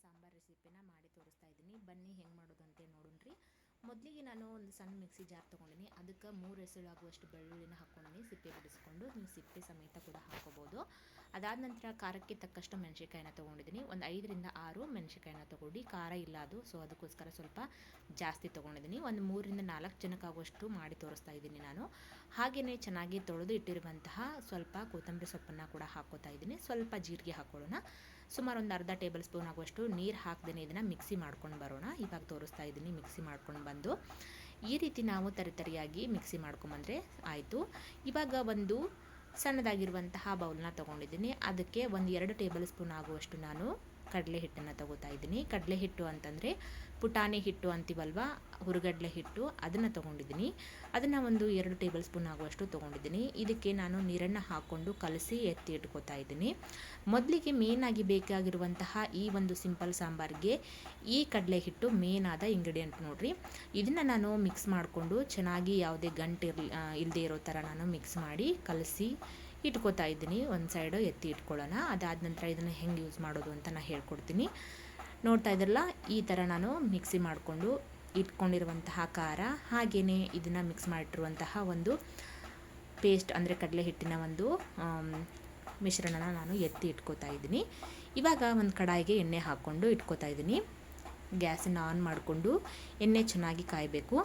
ಸಾಂಬಾರ್ ರೆಸಿಪಿನ ಮಾಡಿ ತೋರಿಸ್ತಾ ಇದ್ದೀನಿ. ಬನ್ನಿ ಹೆಂಗೆ ಮಾಡೋದು ಅಂತೇಳಿ ನೋಡೋಣ್ರಿ. ಮೊದಲಿಗೆ ನಾನು ಒಂದು ಸಣ್ಣ ಮಿಕ್ಸಿ ಜಾರ್ ತೊಗೊಂಡಿನಿ. ಅದಕ್ಕೆ 3 ಎಸಳಾಗುವಷ್ಟು ಬೆಳ್ಳುಳ್ಳಿನ ಹಾಕ್ಕೊಂಡಿನಿ. ಸಿಪ್ಪೆ ಬಿಡಿಸ್ಕೊಂಡು ನೀವು ಸಿಪ್ಪೆ ಸಮೇತ ಕೂಡ ಹಾಕೋಬೋದು. ಅದಾದ ನಂತರ ಖಾರಕ್ಕೆ ತಕ್ಕಷ್ಟು ಮೆಣಸಿನ್ಕಾಯಿನ ತೊಗೊಂಡಿದ್ದೀನಿ. ಒಂದು 5ರಿಂದ 6 ಮೆಣಸಿನ್ಕಾಯಿನ ತೊಗೊಂಡು, ಖಾರ ಇಲ್ಲ ಅದು, ಸೊ ಅದಕ್ಕೋಸ್ಕರ ಸ್ವಲ್ಪ ಜಾಸ್ತಿ ತೊಗೊಂಡಿದ್ದೀನಿ. ಒಂದು 3ರಿಂದ 4 ಜನಕ್ಕಾಗುವಷ್ಟು ಮಾಡಿ ತೋರಿಸ್ತಾ ಇದ್ದೀನಿ ನಾನು. ಹಾಗೆಯೇ ಚೆನ್ನಾಗಿ ತೊಳೆದು ಇಟ್ಟಿರುವಂತಹ ಸ್ವಲ್ಪ ಕೊತ್ತಂಬರಿ ಸೊಪ್ಪನ್ನು ಕೂಡ ಹಾಕೋತಾ ಇದ್ದೀನಿ. ಸ್ವಲ್ಪ ಜೀರಿಗೆ ಹಾಕೊಳ್ಳೋಣ. ಸುಮಾರು ಒಂದು ಅರ್ಧ ಟೇಬಲ್ ಸ್ಪೂನ್ ಆಗುವಷ್ಟು ನೀರು ಹಾಕ್ದೇ ಇದನ್ನು ಮಿಕ್ಸಿ ಮಾಡ್ಕೊಂಡು ಬರೋಣ. ಇವಾಗ ತೋರಿಸ್ತಾ ಇದ್ದೀನಿ ಮಿಕ್ಸಿ ಮಾಡ್ಕೊಂಡು ಬಂದು. ಈ ರೀತಿ ನಾವು ತರಿಯಾಗಿ ಮಿಕ್ಸಿ ಮಾಡ್ಕೊಂಬಂದರೆ ಆಯಿತು. ಇವಾಗ ಒಂದು ಸಣ್ಣದಾಗಿರುವಂತಹ ಬೌಲ್ನ ತೊಗೊಂಡಿದ್ದೀನಿ. ಅದಕ್ಕೆ ಒಂದು 2 ಟೇಬಲ್ ಸ್ಪೂನ್ ಆಗುವಷ್ಟು ನಾನು ಕಡಲೆ ಹಿಟ್ಟನ್ನು ತೊಗೋತಾ ಇದ್ದೀನಿ. ಕಡಲೆ ಹಿಟ್ಟು ಅಂತಂದರೆ ಪುಟಾಣಿ ಹಿಟ್ಟು ಅಂತೀವಲ್ವ, ಹುರುಗಡ್ಲೆ ಹಿಟ್ಟು, ಅದನ್ನು ತೊಗೊಂಡಿದ್ದೀನಿ. ಅದನ್ನು ಒಂದು 2 ಟೇಬಲ್ ಸ್ಪೂನ್ ಆಗುವಷ್ಟು ತೊಗೊಂಡಿದ್ದೀನಿ. ಇದಕ್ಕೆ ನಾನು ನೀರನ್ನು ಹಾಕ್ಕೊಂಡು ಕಲಸಿ ಎತ್ತಿ ಇಟ್ಕೋತಾ ಇದ್ದೀನಿ. ಮೊದಲಿಗೆ ಮೇನಾಗಿ ಬೇಕಾಗಿರುವಂತಹ ಈ ಒಂದು ಸಿಂಪಲ್ ಸಾಂಬಾರಿಗೆ ಈ ಕಡಲೆ ಹಿಟ್ಟು ಮೇನ್ ಆದ ಇಂಗ್ರೀಡಿಯೆಂಟ್ ನೋಡಿರಿ. ಇದನ್ನು ನಾನು ಮಿಕ್ಸ್ ಮಾಡಿಕೊಂಡು ಚೆನ್ನಾಗಿ ಯಾವುದೇ ಗಂಟು ಇಲ್ಲದೆ ಇರೋ ಥರ ನಾನು ಮಿಕ್ಸ್ ಮಾಡಿ ಕಲಸಿ ಇಟ್ಕೋತಾ ಇದ್ದೀನಿ. ಒಂದು ಸೈಡು ಎತ್ತಿ ಇಟ್ಕೊಳ್ಳೋಣ. ಅದಾದ ನಂತರ ಇದನ್ನು ಹೆಂಗೆ ಯೂಸ್ ಮಾಡೋದು ಅಂತ ನಾನು ಹೇಳ್ಕೊಡ್ತೀನಿ. ನೋಡ್ತಾ ಇದ್ರಲ್ಲ, ಈ ಥರ ನಾನು ಮಿಕ್ಸಿ ಮಾಡಿಕೊಂಡು ಇಟ್ಕೊಂಡಿರುವಂತಹ ಖಾರ, ಹಾಗೆಯೇ ಇದನ್ನು ಮಿಕ್ಸ್ ಮಾಡಿಟ್ಟಿರುವಂತಹ ಒಂದು ಪೇಸ್ಟ್ ಅಂದರೆ ಕಡಲೆ ಹಿಟ್ಟಿನ ಒಂದು ಮಿಶ್ರಣನ ನಾನು ಎತ್ತಿ ಇಟ್ಕೋತಾ ಇದ್ದೀನಿ. ಇವಾಗ ಒಂದು ಕಡಾಯಿಗೆ ಎಣ್ಣೆ ಹಾಕ್ಕೊಂಡು ಇಟ್ಕೋತಾ ಇದ್ದೀನಿ. ಗ್ಯಾಸನ್ನು ಆನ್ ಮಾಡಿಕೊಂಡು ಎಣ್ಣೆ ಚೆನ್ನಾಗಿ ಕಾಯಬೇಕು.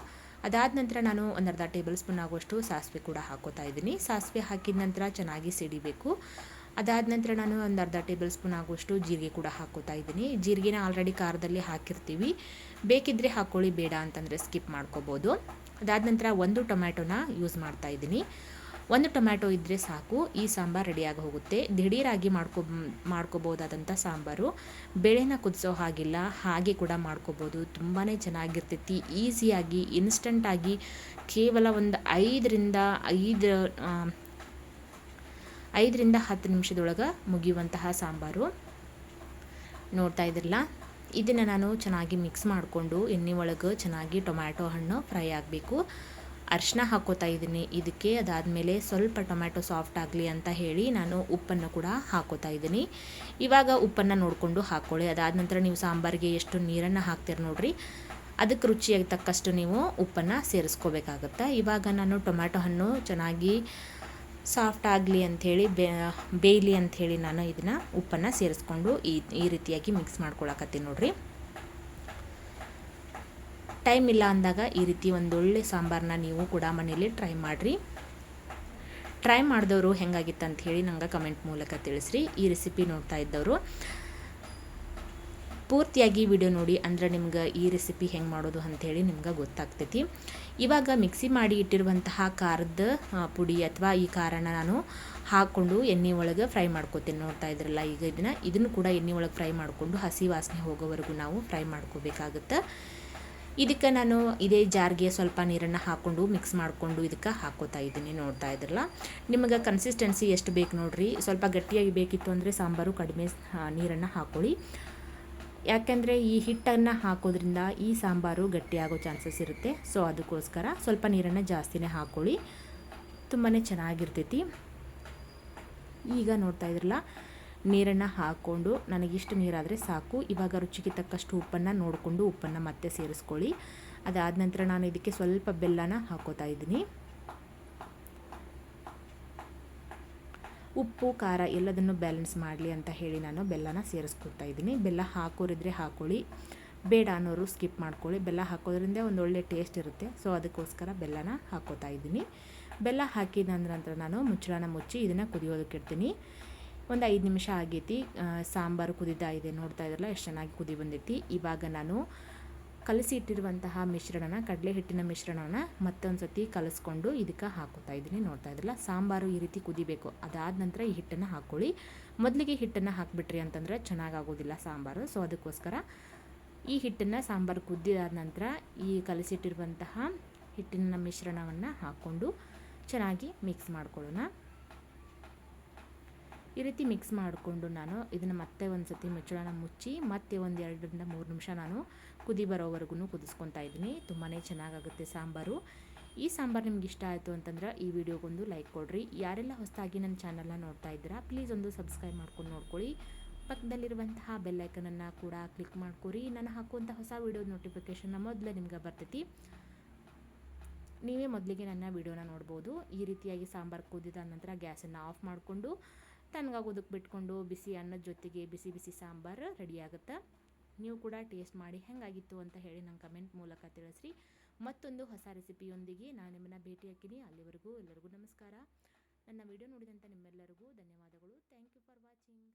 ಅದಾದ ನಂತರ ನಾನು ಒಂದು ಅರ್ಧ ಟೇಬಲ್ ಸ್ಪೂನ್ ಆಗುವಷ್ಟು ಸಾಸಿವೆ ಕೂಡ ಹಾಕೋತಾ ಇದ್ದೀನಿ. ಸಾಸಿವೆ ಹಾಕಿದ ನಂತರ ಚೆನ್ನಾಗಿ ಸಿಡಿಬೇಕು. ಅದಾದ ನಂತರ ನಾನು ಒಂದು ಅರ್ಧ ಟೇಬಲ್ ಸ್ಪೂನ್ ಆಗುವಷ್ಟು ಜೀರಿಗೆ ಕೂಡ ಹಾಕೋತಾ ಇದ್ದೀನಿ. ಜೀರಿಗೆನ ಆಲ್ರೆಡಿ ಖಾರದಲ್ಲಿ ಹಾಕಿರ್ತೀವಿ, ಬೇಕಿದ್ದರೆ ಹಾಕ್ಕೊಳ್ಳಿ, ಬೇಡ ಅಂತಂದರೆ ಸ್ಕಿಪ್ ಮಾಡ್ಕೋಬೋದು. ಅದಾದ ನಂತರ ಒಂದು ಟೊಮ್ಯಾಟೊನ ಯೂಸ್ ಮಾಡ್ತಾ ಇದ್ದೀನಿ. ಒಂದು ಟೊಮ್ಯಾಟೊ ಇದ್ದರೆ ಸಾಕು, ಈ ಸಾಂಬಾರು ರೆಡಿಯಾಗಿ ಹೋಗುತ್ತೆ. ದಿಢೀರಾಗಿ ಮಾಡ್ಕೋಬೋದಾದಂಥ ಸಾಂಬಾರು. ಬೇಳೆನ ಕುದಿಸೋ ಹಾಗಿಲ್ಲ, ಹಾಗೆ ಕೂಡ ಮಾಡ್ಕೋಬೋದು. ತುಂಬಾ ಚೆನ್ನಾಗಿರ್ತೈತಿ. ಈಸಿಯಾಗಿ ಇನ್ಸ್ಟಂಟಾಗಿ ಕೇವಲ ಒಂದು 5ರಿಂದ 10 ನಿಮಿಷದೊಳಗೆ ಮುಗಿಯುವಂತಹ ಸಾಂಬಾರು. ನೋಡ್ತಾ ಇದ್ರಲ್ಲ, ಇದನ್ನು ನಾನು ಚೆನ್ನಾಗಿ ಮಿಕ್ಸ್ ಮಾಡಿಕೊಂಡು ಎಣ್ಣೆ ಒಳಗೆ ಚೆನ್ನಾಗಿ ಟೊಮ್ಯಾಟೊ ಹಣ್ಣು ಫ್ರೈ ಆಗಬೇಕು. ಅರಿಶಿನ ಹಾಕೋತಾ ಇದ್ದೀನಿ ಇದಕ್ಕೆ. ಅದಾದಮೇಲೆ ಸ್ವಲ್ಪ ಟೊಮ್ಯಾಟೊ ಸಾಫ್ಟ್ ಆಗಲಿ ಅಂತ ಹೇಳಿ ನಾನು ಉಪ್ಪನ್ನು ಕೂಡ ಹಾಕೋತಾ ಇದ್ದೀನಿ. ಇವಾಗ ಉಪ್ಪನ್ನು ನೋಡಿಕೊಂಡು ಹಾಕ್ಕೊಳ್ಳಿ. ಅದಾದ ನಂತರ ನೀವು ಸಾಂಬಾರಿಗೆ ಎಷ್ಟು ನೀರನ್ನು ಹಾಕ್ತೀರಿ ನೋಡಿರಿ, ಅದಕ್ಕೆ ರುಚಿಯಾಗಿ ತಕ್ಕಷ್ಟು ನೀವು ಉಪ್ಪನ್ನು ಸೇರಿಸ್ಕೋಬೇಕಾಗತ್ತೆ. ಇವಾಗ ನಾನು ಟೊಮ್ಯಾಟೊ ಹಣ್ಣು ಚೆನ್ನಾಗಿ ಸಾಫ್ಟ್ ಆಗಲಿ ಅಂಥೇಳಿ ಬೇಯಲಿ ಅಂಥೇಳಿ ನಾನು ಇದನ್ನು ಉಪ್ಪನ್ನು ಸೇರಿಸ್ಕೊಂಡು ಈ ರೀತಿಯಾಗಿ ಮಿಕ್ಸ್ ಮಾಡ್ಕೊಳಕತ್ತೀನಿ ನೋಡಿರಿ. ಟೈಮ್ ಇಲ್ಲ ಅಂದಾಗ ಈ ರೀತಿ ಒಂದೊಳ್ಳೆ ಸಾಂಬಾರನ್ನ ನೀವು ಕೂಡ ಮನೇಲಿ ಟ್ರೈ ಮಾಡಿರಿ. ಟ್ರೈ ಮಾಡಿದವರು ಹೆಂಗಾಗಿತ್ತು ಅಂತ ಹೇಳಿ ನಂಗೆ ಕಮೆಂಟ್ ಮೂಲಕ ತಿಳಿಸ್ರಿ. ಈ ರೆಸಿಪಿ ನೋಡ್ತಾ ಇದ್ದವರು ಪೂರ್ತಿಯಾಗಿ ವಿಡಿಯೋ ನೋಡಿ, ಅಂದರೆ ನಿಮ್ಗೆ ಈ ರೆಸಿಪಿ ಹೆಂಗೆ ಮಾಡೋದು ಅಂಥೇಳಿ ನಿಮ್ಗೆ ಗೊತ್ತಾಗ್ತೈತಿ. ಇವಾಗ ಮಿಕ್ಸಿ ಮಾಡಿ ಇಟ್ಟಿರುವಂತಹ ಖಾರದ ಪುಡಿ ಅಥವಾ ಈ ಖಾರನ ನಾನು ಹಾಕ್ಕೊಂಡು ಎಣ್ಣೆ ಒಳಗೆ ಫ್ರೈ ಮಾಡ್ಕೋತೀನಿ. ನೋಡ್ತಾ ಇದ್ರಲ್ಲ, ಈಗ ಇದನ್ನು ಕೂಡ ಎಣ್ಣೆ ಒಳಗೆ ಫ್ರೈ ಮಾಡಿಕೊಂಡು ಹಸಿ ವಾಸನೆ ಹೋಗೋವರೆಗೂ ನಾವು ಫ್ರೈ ಮಾಡ್ಕೋಬೇಕಾಗುತ್ತೆ. ಇದಕ್ಕೆ ನಾನು ಇದೇ ಜಾರ್ಗೆ ಸ್ವಲ್ಪ ನೀರನ್ನು ಹಾಕ್ಕೊಂಡು ಮಿಕ್ಸ್ ಮಾಡಿಕೊಂಡು ಇದಕ್ಕೆ ಹಾಕೋತಾ ಇದ್ದೀನಿ. ನೋಡ್ತಾ ಇದ್ರಲ್ಲ, ನಿಮಗೆ ಕನ್ಸಿಸ್ಟೆನ್ಸಿ ಎಷ್ಟು ಬೇಕು ನೋಡಿರಿ. ಸ್ವಲ್ಪ ಗಟ್ಟಿಯಾಗಿ ಬೇಕಿತ್ತು ಅಂದರೆ ಸಾಂಬಾರು ಕಡಿಮೆ ನೀರನ್ನು ಹಾಕ್ಕೊಳ್ಳಿ. ಯಾಕೆಂದರೆ ಈ ಹಿಟ್ಟನ್ನು ಹಾಕೋದ್ರಿಂದ ಈ ಸಾಂಬಾರು ಗಟ್ಟಿಯಾಗೋ ಚಾನ್ಸಸ್ ಇರುತ್ತೆ. ಸೊ ಅದಕ್ಕೋಸ್ಕರ ಸ್ವಲ್ಪ ನೀರನ್ನು ಜಾಸ್ತಿನೇ ಹಾಕ್ಕೊಳ್ಳಿ, ತುಂಬಾ ಚೆನ್ನಾಗಿರ್ತೈತಿ. ಈಗ ನೋಡ್ತಾ ಇದ್ರಲ್ಲ, ನೀರನ್ನು ಹಾಕ್ಕೊಂಡು ನನಗಿಷ್ಟು ನೀರಾದರೆ ಸಾಕು. ಇವಾಗ ರುಚಿಗೆ ತಕ್ಕಷ್ಟು ಉಪ್ಪನ್ನು ನೋಡಿಕೊಂಡು ಉಪ್ಪನ್ನು ಮತ್ತೆ ಸೇರಿಸ್ಕೊಳ್ಳಿ. ಅದಾದ ನಂತರ ನಾನು ಇದಕ್ಕೆ ಸ್ವಲ್ಪ ಬೆಲ್ಲನ ಹಾಕೋತಾ ಇದ್ದೀನಿ. ಉಪ್ಪು ಖಾರ ಎಲ್ಲದನ್ನು ಬ್ಯಾಲೆನ್ಸ್ ಮಾಡಲಿ ಅಂತ ಹೇಳಿ ನಾನು ಬೆಲ್ಲನ ಸೇರಿಸ್ಕೊಳ್ತಾ ಇದ್ದೀನಿ. ಬೆಲ್ಲ ಹಾಕೋರಿದ್ರೆ ಹಾಕ್ಕೊಳ್ಳಿ, ಬೇಡ ಅನ್ನೋರು ಸ್ಕಿಪ್ ಮಾಡ್ಕೊಳ್ಳಿ. ಬೆಲ್ಲ ಹಾಕೋದ್ರಿಂದ ಒಂದೊಳ್ಳೆ ಟೇಸ್ಟ್ ಇರುತ್ತೆ. ಸೊ ಅದಕ್ಕೋಸ್ಕರ ಬೆಲ್ಲನ ಹಾಕೋತಾ ಇದ್ದೀನಿ. ಬೆಲ್ಲ ಹಾಕಿದ ನಂತರ ನಾನು ಮುಚ್ಚಳನ ಮುಚ್ಚಿ ಇದನ್ನು ಕುದಿಯೋದಕ್ಕೆ ಇಡ್ತೀನಿ. ಒಂದು 5 ನಿಮಿಷ ಆಗೈತಿ. ಸಾಂಬಾರು ಕುದಿತಾ ಇದೆ. ನೋಡ್ತಾ ಇದ್ರಲ್ಲ ಎಷ್ಟು ಚೆನ್ನಾಗಿ ಕುದಿ ಬಂದೈತಿ. ಇವಾಗ ನಾನು ಕಲಸಿ ಇಟ್ಟಿರುವಂತಹ ಮಿಶ್ರಣನ, ಕಡಲೆ ಹಿಟ್ಟಿನ ಮಿಶ್ರಣನ ಮತ್ತೊಂದು ಸತಿ ಕಲಿಸ್ಕೊಂಡು ಇದಕ್ಕೆ ಹಾಕೋತಾ ಇದ್ದೀನಿ. ನೋಡ್ತಾ ಇದ್ರಲ್ಲ, ಸಾಂಬಾರು ಈ ರೀತಿ ಕುದಿಬೇಕು. ಅದಾದ ನಂತರ ಈ ಹಿಟ್ಟನ್ನು ಹಾಕ್ಕೊಳ್ಳಿ. ಮೊದಲಿಗೆ ಹಿಟ್ಟನ್ನು ಹಾಕಿಬಿಟ್ರಿ ಅಂತಂದರೆ ಚೆನ್ನಾಗಾಗೋದಿಲ್ಲ ಸಾಂಬಾರು. ಸೊ ಅದಕ್ಕೋಸ್ಕರ ಈ ಹಿಟ್ಟನ್ನು ಸಾಂಬಾರು ಕುದ್ದಿದಾದ ನಂತರ ಈ ಕಲಸಿಟ್ಟಿರುವಂತಹ ಹಿಟ್ಟಿನ ಮಿಶ್ರಣವನ್ನು ಹಾಕ್ಕೊಂಡು ಚೆನ್ನಾಗಿ ಮಿಕ್ಸ್ ಮಾಡ್ಕೊಳ್ಳೋಣ. ಈ ರೀತಿ ಮಿಕ್ಸ್ ಮಾಡಿಕೊಂಡು ನಾನು ಇದನ್ನು ಮತ್ತೆ ಒಂದು ಸತಿ ಮುಚ್ಚಳನ ಮುಚ್ಚಿ ಮತ್ತೆ ಒಂದು 2ರಿಂದ 3 ನಿಮಿಷ ನಾನು ಕುದಿ ಬರೋವರೆಗೂ ಕುದಿಸ್ಕೊತಾ ಇದ್ದೀನಿ. ತುಂಬಾ ಚೆನ್ನಾಗಾಗುತ್ತೆ ಸಾಂಬಾರು. ಈ ಸಾಂಬಾರು ನಿಮ್ಗೆ ಇಷ್ಟ ಆಯಿತು ಅಂತಂದ್ರೆ ಈ ವಿಡಿಯೋಗೊಂದು ಲೈಕ್ ಕೊಡಿರಿ. ಯಾರೆಲ್ಲ ಹೊಸದಾಗಿ ನನ್ನ ಚಾನಲ್ನ ನೋಡ್ತಾ ಇದ್ದೀರಾ ಪ್ಲೀಸ್ ಒಂದು ಸಬ್ಸ್ಕ್ರೈಬ್ ಮಾಡ್ಕೊಂಡು ನೋಡ್ಕೊಳ್ಳಿ. ಪಕ್ಕದಲ್ಲಿರುವಂತಹ ಬೆಲ್ಲೈಕನನ್ನು ಕೂಡ ಕ್ಲಿಕ್ ಮಾಡ್ಕೊರಿ. ನಾನು ಹಾಕುವಂಥ ಹೊಸ ವೀಡಿಯೋದ ನೋಟಿಫಿಕೇಷನ್ನ ಮೊದಲೇ ನಿಮ್ಗೆ ಬರ್ತೈತಿ. ನೀವೇ ಮೊದಲಿಗೆ ನನ್ನ ವೀಡಿಯೋನ ನೋಡ್ಬೋದು. ಈ ರೀತಿಯಾಗಿ ಸಾಂಬಾರು ಕುದಿದ ನಂತರ ಗ್ಯಾಸನ್ನು ಆಫ್ ಮಾಡಿಕೊಂಡು ತಣ್ಣಗಾಗೋದಕ್ಕೆ ಬಿಟ್ಕೊಂಡು ಬಿಸಿ ಅನ್ನದ ಜೊತೆಗೆ ಬಿಸಿ ಬಿಸಿ ಸಾಂಬಾರು ರೆಡಿ ಆಗುತ್ತೆ. ನೀವು ಕೂಡ ಟೇಸ್ಟ್ ಮಾಡಿ ಹೆಂಗಾಗಿತ್ತು ಅಂತ ಹೇಳಿ ನಂಗೆ ಕಮೆಂಟ್ ಮೂಲಕ ತಿಳಿಸ್ರಿ. ಮತ್ತೊಂದು ಹೊಸ ರೆಸಿಪಿಯೊಂದಿಗೆ ನಾನು ನಿಮ್ಮನ್ನು ಭೇಟಿ ಹಾಕಿನಿ. ಅಲ್ಲಿವರೆಗೂ ಎಲ್ಲರಿಗೂ ನಮಸ್ಕಾರ. ನನ್ನ ವಿಡಿಯೋ ನೋಡಿದಂಥ ನಿಮ್ಮೆಲ್ಲರಿಗೂ ಧನ್ಯವಾದಗಳು. Thank you for watching.